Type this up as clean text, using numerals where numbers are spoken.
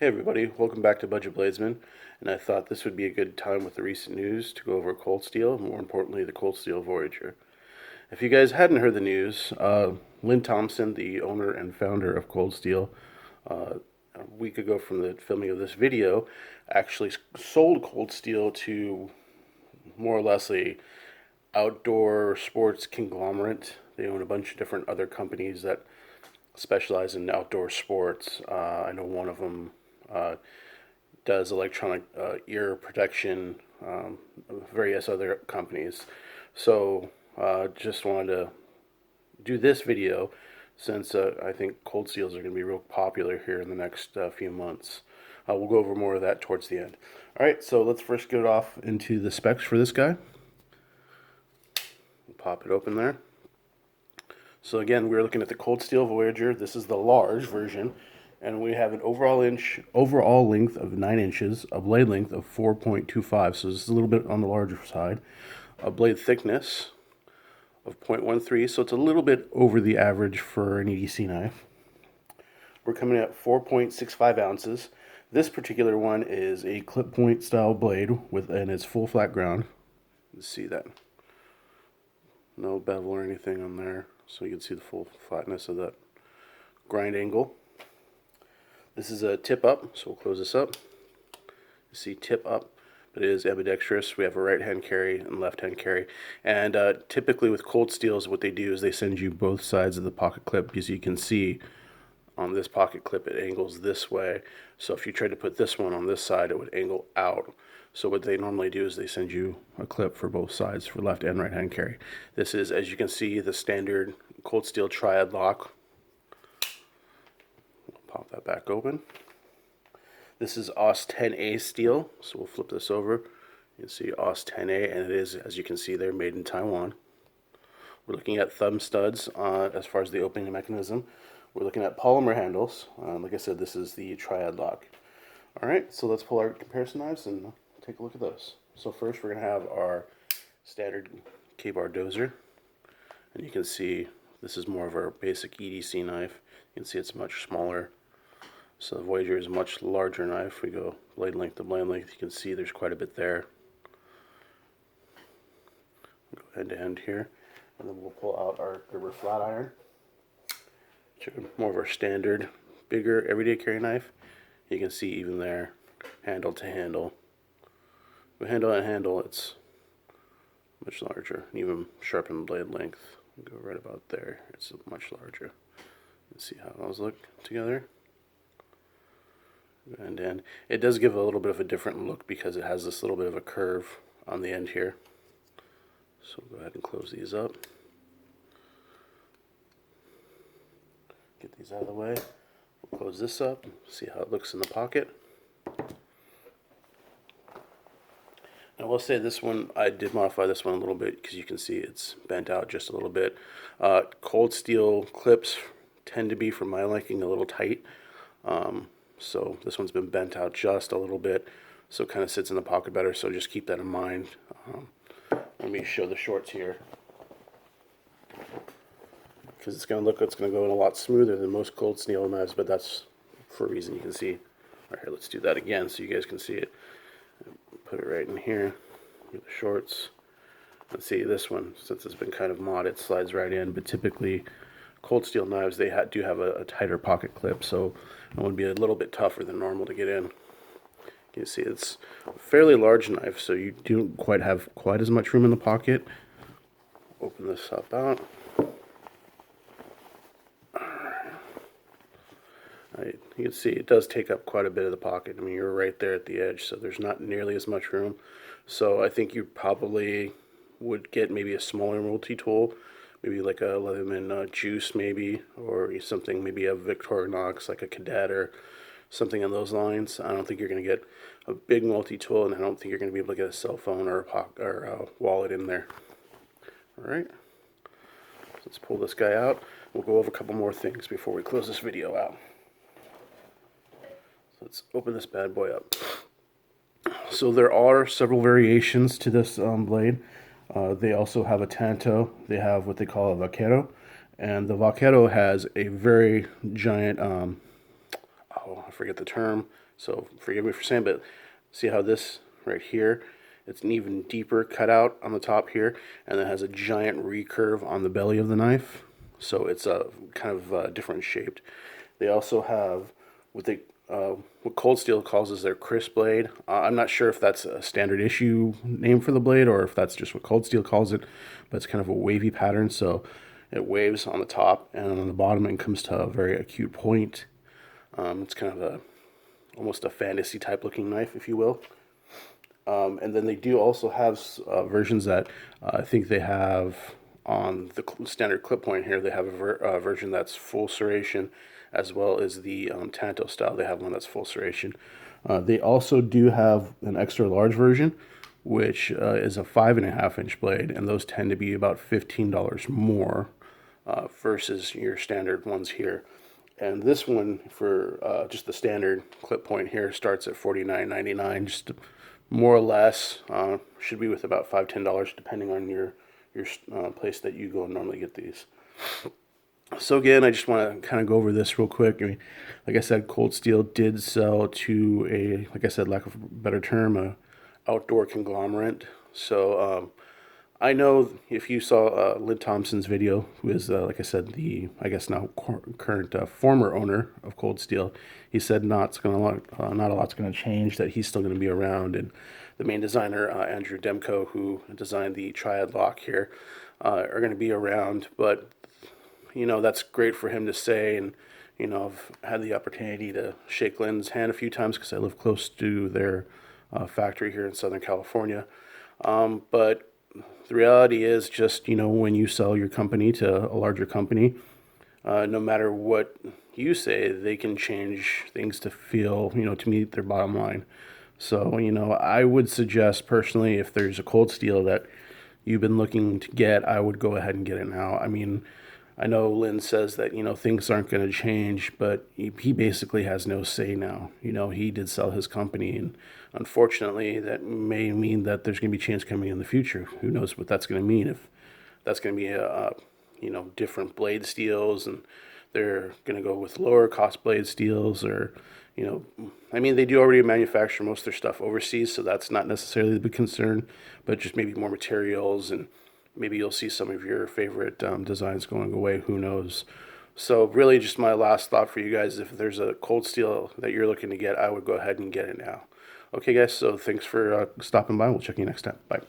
Hey everybody, welcome back to Budget Bladesman, and I thought this would be a good time with the recent news to go over Cold Steel, and more importantly, the Cold Steel Voyager. If you guys hadn't heard the news, Lynn Thompson, the owner and founder of Cold Steel, a week ago from the filming of this video, actually sold Cold Steel to more or less a outdoor sports conglomerate. They own a bunch of different other companies that specialize in outdoor sports. I know one of them does electronic ear protection, various other companies. So just wanted to do this video since I think cold steels are going to be real popular here in the next few months. We'll go over more of that towards the end. All right, so let's first get off into the specs for this guy. Pop it open there. So again, we're looking at the Cold Steel Voyager. This is the large version, and we have an overall length of 9 inches, a blade length of 4.25, so this is a little bit on the larger side. A blade thickness of 0.13, so it's a little bit over the average for an EDC knife. We're coming at 4.65 ounces. This particular one is a clip point style blade and it's full flat ground. You see that. No bevel or anything on there, so you can see the full flatness of that grind angle. This is a tip up, so we'll close this up. You see tip up, but it is ambidextrous. We have a right hand carry and left hand carry. And typically with cold steels, what they do is they send you both sides of the pocket clip, because you can see on this pocket clip it angles this way. So if you tried to put this one on this side, it would angle out. So what they normally do is they send you a clip for both sides, for left and right hand carry. This is, as you can see, the standard Cold Steel triad lock. Pop that back open. This is AUS 10A steel, so we'll flip this over. You can see AUS 10A, and it is, as you can see there, made in Taiwan. We're looking at thumb studs as far as the opening mechanism. We're looking at polymer handles. Like I said, this is the triad lock. Alright, so let's pull our comparison knives and take a look at those. So first we're going to have our standard K-bar dozer. And you can see this is more of our basic EDC knife. You can see it's much smaller. So the Voyager is a much larger knife. We go blade length to blade length. You can see there's quite a bit there. We'll go end to end here. And then we'll pull out our Gerber flat iron. More of our standard, bigger, everyday carry knife. You can see even there, handle to handle. With handle to handle, it's much larger. Even sharpened blade length, go right about there. It's much larger. Let's see how those look together. And it does give a little bit of a different look because it has this little bit of a curve on the end here. So go ahead and close these up. Get these out of the way. We'll close this up, see how it looks in the pocket. I will say this one, I did modify this one a little bit because you can see it's bent out just a little bit. Cold steel clips tend to be, for my liking, a little tight. So this one's been bent out just a little bit, so it kind of sits in the pocket better, so just keep that in mind. Let me show the shorts here, because it's going to go in a lot smoother than most cold steel knives, but that's for a reason. You can see. All right, let's do that again so you guys can see it. Put it right in here with the shorts. Let's see, this one, since it's been kind of modded, it slides right in, but typically cold steel knives, they do have a tighter pocket clip, so it would be a little bit tougher than normal to get in. You can see it's a fairly large knife, so you don't quite have quite as much room in the pocket. Open this up out. Right, you can see it does take up quite a bit of the pocket. I mean, you're right there at the edge, so there's not nearly as much room. So I think you probably would get maybe a smaller multi-tool, maybe like a Leatherman Juice maybe, or something, maybe a Victorinox, like a Cadet or something on those lines. I don't think you're going to get a big multi-tool, and I don't think you're going to be able to get a cell phone or a wallet in there. Alright, so let's pull this guy out. We'll go over a couple more things before we close this video out. Let's open this bad boy up. So there are several variations to this blade. They also have a Tanto. They have what they call a Vaquero. And the Vaquero has a very giant, I I forget the term, so forgive me for saying, but see how this right here, it's an even deeper cutout on the top here, and then has a giant recurve on the belly of the knife. So it's a kind of different shaped. They also have what they what Cold Steel calls is their crisp blade. I'm not sure if that's a standard issue name for the blade or if that's just what Cold Steel calls it, but it's kind of a wavy pattern. So it waves on the top, and on the bottom it comes to a very acute point. It's kind of almost a fantasy type looking knife, if you will. And then they do also have versions that I think they have on the standard clip point here. They have a version that's full serration, as well as the Tanto style. They have one that's full serration. They also do have an extra large version, which is a 5.5-inch blade, and those tend to be about $15 more versus your standard ones here. And this one for just the standard clip point here starts at $49.99, just more or less. Should be with about $5-10 depending on your place that you go and normally get these. So again, I just want to kind of go over this real quick. I mean, like I said, Cold Steel did sell to a, like I said, lack of a better term, a outdoor conglomerate. So I know if you saw Lynn Thompson's video, who is, like I said, the, I guess now current former owner of Cold Steel, he said not a lot's going to change, that he's still going to be around. And the main designer, Andrew Demko, who designed the Triad lock here, are going to be around. But, you know, that's great for him to say. And, you know, I've had the opportunity to shake Lynn's hand a few times because I live close to their factory here in Southern California. But the reality is just, you know, when you sell your company to a larger company, no matter what you say, they can change things to feel, you know, to meet their bottom line. So, you know, I would suggest personally, if there's a Cold Steel that you've been looking to get, I would go ahead and get it now. I mean, I know Lynn says that, you know, things aren't going to change, but he basically has no say now. You know, he did sell his company, and unfortunately, that may mean that there's going to be change coming in the future. Who knows what that's going to mean? If that's going to be you know, different blade steels, and they're going to go with lower cost blade steels, or, you know, I mean, they do already manufacture most of their stuff overseas, so that's not necessarily the big concern, but just maybe more materials, and maybe you'll see some of your favorite designs going away. Who knows? So really just my last thought for you guys, if there's a Cold Steel that you're looking to get, I would go ahead and get it now. Okay, guys, so thanks for stopping by. We'll check you next time. Bye.